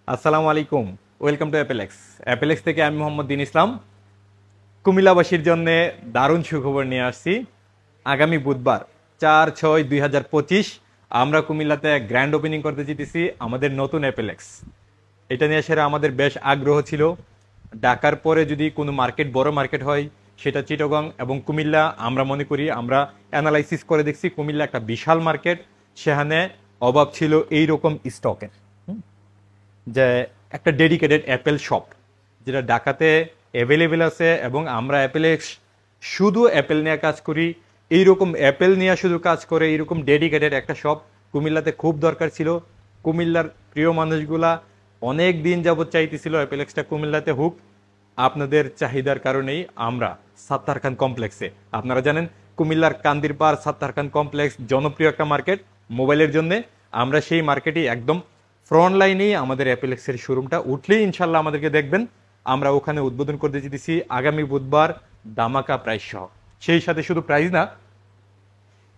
আসসালামু আলাইকুম। Welcome to অ্যাপেলেক্স। অ্যাপেলেক্স থেকে আমি মোহাম্মদ দিন ইসলাম কুমিল্লাবাসীর জন্য দারুণ সুখবর নিয়ে আসছি। আগামী বুধবার 4/6/2025 আমরা কুমিল্লাতে গ্র্যান্ড ওপেনিং করতে যেতেছি আমাদের নতুন অ্যাপেলেক্স। এটা নিয়ে সেরা আমাদের বেশ আগ্রহ ছিল। ঢাকার পরে যদি কোনো মার্কেট বড় মার্কেট হয় সেটা চিটাগং এবং কুমিল্লা। আমরা মনে করি, আমরা অ্যানালাইসিস করে দেখছি কুমিল্লা একটা বিশাল মার্কেট, সেখানে অভাব ছিল এই রকম স্টকের, যে একটা ডেডিকেটেড অ্যাপেল শপ যেটা ঢাকাতে অ্যাভেলেবেল আছে। এবং আমরা অ্যাপেলেক্স শুধু অ্যাপেল নিয়ে কাজ করি, এইরকম অ্যাপেল নিয়ে শুধু কাজ করে এইরকম ডেডিকেটেড একটা শপ কুমিল্লাতে খুব দরকার ছিল। কুমিল্লার প্রিয় মানুষগুলা অনেক দিন যাবত চাইতেছিল অ্যাপেলেক্সটা কুমিল্লাতে হোক। আপনাদের চাহিদার কারণেই আমরা সাত্তার খান কমপ্লেক্সে, আপনারা জানেন কুমিল্লার কান্দির পাড় সাত্তার খান কমপ্লেক্স জনপ্রিয় একটা মার্কেট মোবাইলের জন্য। আমরা সেই মার্কেটই একদম ফ্রন্ট লাইনেই আমাদের অ্যাপেলেক্সের শোরুমটা উঠলেই ইনশাল্লাহ আমাদেরকে দেখবেন। আমরা ওখানে উদ্বোধন করতে যেতেছি আগামী বুধবার দামাকা প্রাইস সহ। সেই সাথে শুধু প্রাইস না,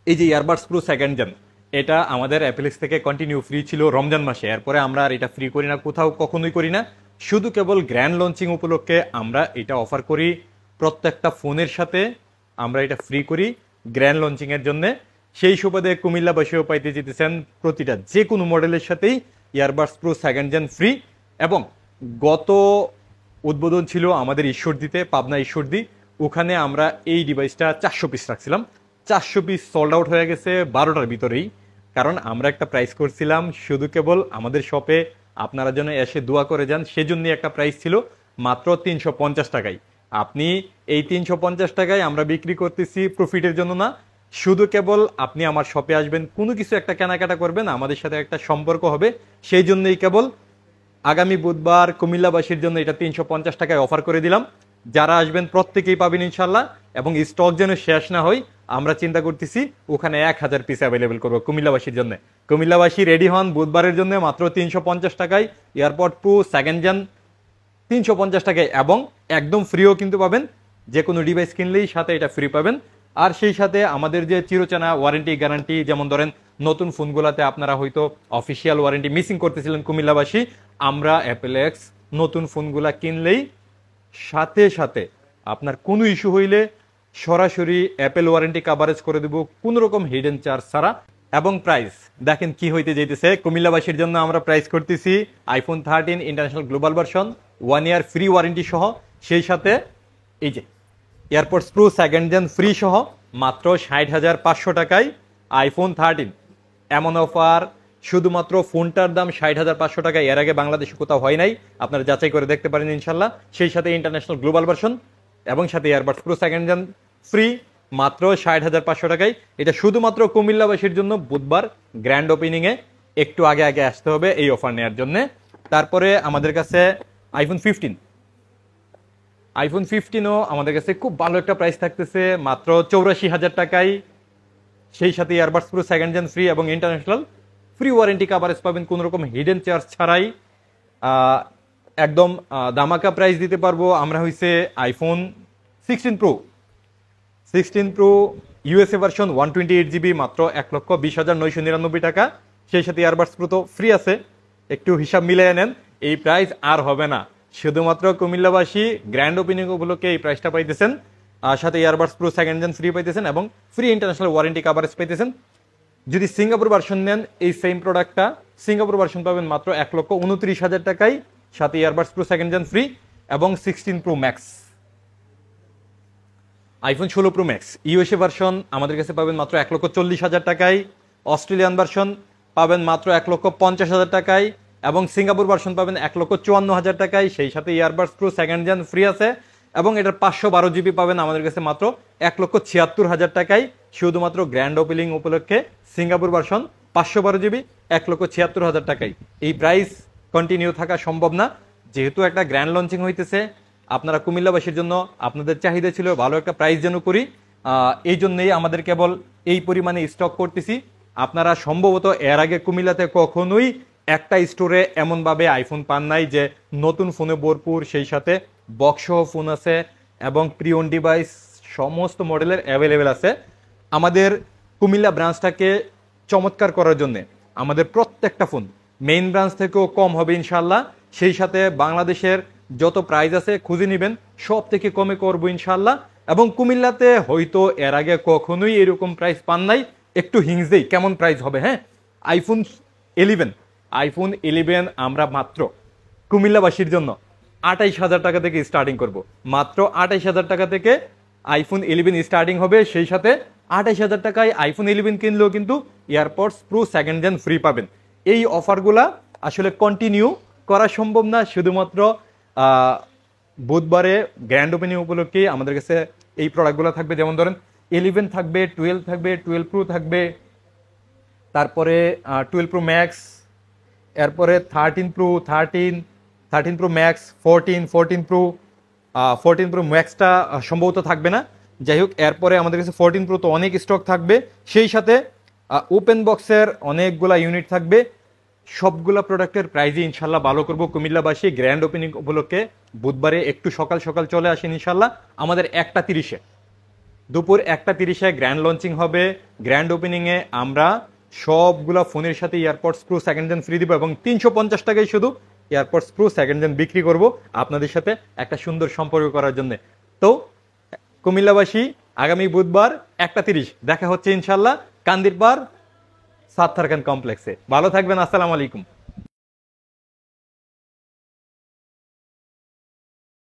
এই যে ইয়ারবাডস প্রো সেকেন্ড জেন, এটা আমাদের অ্যাপেলেক্স থেকে কন্টিনিউ ফ্রি ছিল রমজান মাসে। এরপরে আমরা আর এটা ফ্রি করি না, কোথাও কখনোই করি না। শুধু কেবল গ্র্যান্ড লঞ্চিং উপলক্ষে আমরা এটা অফার করি। প্রত্যেকটা ফোনের সাথে আমরা এটা ফ্রি করি গ্র্যান্ড লঞ্চিংয়ের জন্য। সেই সুবাদে কুমিল্লাবাসীও পাইতে যেতেছেন প্রতিটা যে কোনো মডেলের সাথেই earbuds pro second gen free. এবং গত উদ্বোধন ছিল আমাদের ঈশ্বরদীতে, পাবনা ঈশ্বরদী। ওখানে আমরা এই ডিভাইসটা 400 পিস রাখছিলাম। 400 পিস সোল্ড আউট হয়ে গেছে 12টার ভিতরেই। কারণ আমরা একটা প্রাইস করছিলাম শুধু কেবল আমাদের শপে আপনারা যেন এসে দোয়া করে যান, সেজন্যই একটা প্রাইস ছিল মাত্র 350 টাকায়। আপনি এই 350 টাকায় আমরা বিক্রি করতেছি প্রফিটের জন্য না, শুধু কেবল আপনি আমার শপে আসবেন, কোনো কিছু একটা কেনাকাটা করবেন, আমাদের সাথে একটা সম্পর্ক হবে, সেই জন্যই কেবল আগামী বুধবার কুমিল্লাবাসীর জন্য এটা 350 টাকায় অফার করে দিলাম। যারা আসবেন প্রত্যেকেই পাবেন ইনশাল্লাহ। এবং স্টক যেন শেষ না হয়, আমরা চিন্তা করতেছি ওখানে 1000 পিস অ্যাভেলেবেল করবো কুমিল্লাবাসীর জন্য। কুমিল্লাবাসী রেডি হন বুধবারের জন্য মাত্র 350 টাকায় এয়ারপড প্রো সেকেন্ড জেন 350 টাকায়। এবং একদম ফ্রিও কিন্তু পাবেন, যে কোনো ডিভাইস কিনলেই সাথে এটা ফ্রি পাবেন। আর সেই সাথে আমাদের যে চিরচেনা ওয়ারেন্টি গ্যারান্টি, যেমন ধরেন নতুন ফোনগুলোতে আপনারা হয়তো অফিসিয়াল ওয়ারেন্টি মিসিং করতেছিলেন কুমিল্লাবাসী, আমরা অ্যাপেলেক্স নতুন ফোনগুলা কিনলেই সাথে সাথে আপনার কোনো ইস্যু হইলে সরাসরি অ্যাপেল ওয়ারেন্টি কাভারেজ করে দেব, কোনো রকম হিডেন চার্জ ছাড়া। এবং প্রাইস দেখেন কি হইতে যাইতেছে, কুমিল্লাবাসীর জন্য আমরা প্রাইস করতেছি iPhone 13 international global version 1 year free warranty সহ, সেই সাথে এই যে AirPods pro second gen free সহ মাত্র 60,500 টাকায় আইফোন 13। এমন অফার শুধুমাত্র ফোনটার দাম 60,500 টাকা, এর আগে বাংলাদেশে কোথাও হয় নাই, আপনারা যাচাই করে দেখতে পারেন ইনশাল্লাহ। সেই সাথে ইন্টারন্যাশনাল গ্লোবাল ভার্সন এবং সাথে earbuds pro second gen free মাত্র 60,500 টাকায়। এটা শুধুমাত্র কুমিল্লাবাসীর জন্য বুধবার গ্র্যান্ড ওপেনিংয়ে একটু আগে আগে আসতে হবে এই অফার নেওয়ার জন্য। তারপরে আমাদের কাছে আইফোন 15ও আমাদের কাছে খুব ভালো একটা প্রাইস থাকতেছে মাত্র 84,000 টাকায়। সেই সাথে earbuds pro second gen free এবং ইন্টারন্যাশনাল ফ্রি ওয়ারেন্টি কাভারেজ পাবেন কোনো রকম হিডেন চার্জ ছাড়াই। একদম দামাকা প্রাইস দিতে পারবো আমরা হইছে iPhone 16 pro USA version 128GB মাত্র 1,20,999 টাকা। সেই সাথে ইয়ারবাডস প্রো তো ফ্রি আছে, একটু হিসাব মিলিয়ে নেন, এই প্রাইস আর হবে না। শুধুমাত্র কুমিল্লাবাসী গ্র্যান্ড ওপেনিং উপলক্ষে এই প্রাইসটা পাইতেছেন। আর সাথে earbuds pro second gen free পাইতেছেন এবং ফ্রি ইন্টারন্যাশনাল ওয়ারেন্টি কাভারেজ পাইতেছেন। যদি সিঙ্গাপুর ভার্সন নেন এই সেম প্রোডাক্টটা সিঙ্গাপুর ভার্সন পাবেন মাত্র 1,29,000 টাকায়, সাথে earbuds pro second gen free এবং 16 pro max iPhone 16 pro max USA version আমাদের কাছে পাবেন মাত্র 1,40,000 টাকায়। অস্ট্রেলিয়ান ভার্সন পাবেন মাত্র 1,50,000 টাকায় এবং সিঙ্গাপুর ভার্সন পাবেন 1,54,000 টাকায়। সেই সাথে earbuds pro second gen free আছে এবং এটার 512GB পাবেন আমাদের কাছে মাত্র 1,76,000 টাকায়। শুধুমাত্র গ্র্যান্ড ওপেনিং উপলক্ষে সিঙ্গাপুর ভার্সন 512GB 1,76,000 টাকায়। এই প্রাইস কন্টিনিউ থাকা সম্ভব না, যেহেতু একটা গ্র্যান্ড লঞ্চিং হইতেছে। আপনারা কুমিল্লাবাসীর জন্য আপনাদের চাহিদা ছিল ভালো একটা প্রাইস যেন করি, এই জন্যই আমাদের কেবল এই পরিমাণে স্টক করতেছি। আপনারা সম্ভবত এর আগে কুমিল্লাতে কখনোই একটা স্টোরে এমনভাবে আইফোন পান নাই যে নতুন ফোনে ভরপুর, সেই সাথে বক্সসহ ফোন আছে এবং প্রিয়ন ডিভাইস সমস্ত মডেলের অ্যাভেলেবেল আছে। আমাদের কুমিল্লা ব্রাঞ্চটাকে চমৎকার করার জন্য আমাদের প্রত্যেকটা ফোন মেইন ব্রাঞ্চ থেকেও কম হবে ইনশাল্লাহ। সেই সাথে বাংলাদেশের যত প্রাইস আছে খুঁজে নেবেন, সব থেকে কমে করবো ইনশাল্লাহ। এবং কুমিল্লাতে হয়তো এর আগে কখনোই এরকম প্রাইস পান নাই, একটু হিংস দেই কেমন প্রাইস হবে। হ্যাঁ, আইফোন 11 আমরা মাত্র কুমিল্লাবাসীর জন্য 28,000 টাকা থেকে স্টার্টিং করব। মাত্র 28,000 টাকা থেকে আইফোন 11 স্টার্টিং হবে। সেই সাথে 28,000 টাকায় আইফোন 11 কিনলেও কিন্তু AirPods pro second gen free পাবেন। এই অফারগুলা আসলে কন্টিনিউ করা সম্ভব না, শুধুমাত্র বুধবারে গ্র্যান্ড ওপেনিং উপলক্ষে আমাদের কাছে এই প্রোডাক্টগুলো থাকবে। যেমন ধরেন 11 থাকবে, 12 থাকবে, 12 প্রো থাকবে, তারপরে 12 প্রো ম্যাক্স, এরপরে 13 প্রো, 13 প্রো ম্যাক্স, 14 প্রো, 14 প্রো ম্যাক্সটা সম্ভবত থাকবে না। যাই হোক, এরপরে আমাদের কাছে 14 প্রো তো অনেক স্টক থাকবে। সেই সাথে ওপেন বক্সের অনেকগুলা ইউনিট থাকবে। সবগুলা প্রোডাক্টের প্রাইজে ইনশাল্লাহ ভালো করবো কুমিল্লাবাসী। গ্র্যান্ড ওপেনিং উপলক্ষে বুধবারে একটু সকাল সকাল চলে আসেন ইনশাল্লাহ। আমাদের 1টা 30-এ, দুপুর 1টা 30-এ গ্র্যান্ড লঞ্চিং হবে। গ্র্যান্ড ওপেনিংয়ে আমরা সবগুলা ফোনের সাথে AirPods pro second gen free দিব এবং 350 টাকায় শুধু এয়ারপডস প্রো সেকেন্ড জেন বিক্রি করব আপনাদের সাথে একটা সুন্দর সম্পর্ক করার জন্য। তো কুমিল্লাবাসী, আগামী বুধবার 1টা 30 দেখা হচ্ছে ইনশাল্লাহ কান্দিরপাড় সাত্তার খান কমপ্লেক্সে। ভালো থাকবেন, আসসালামু আলাইকুম।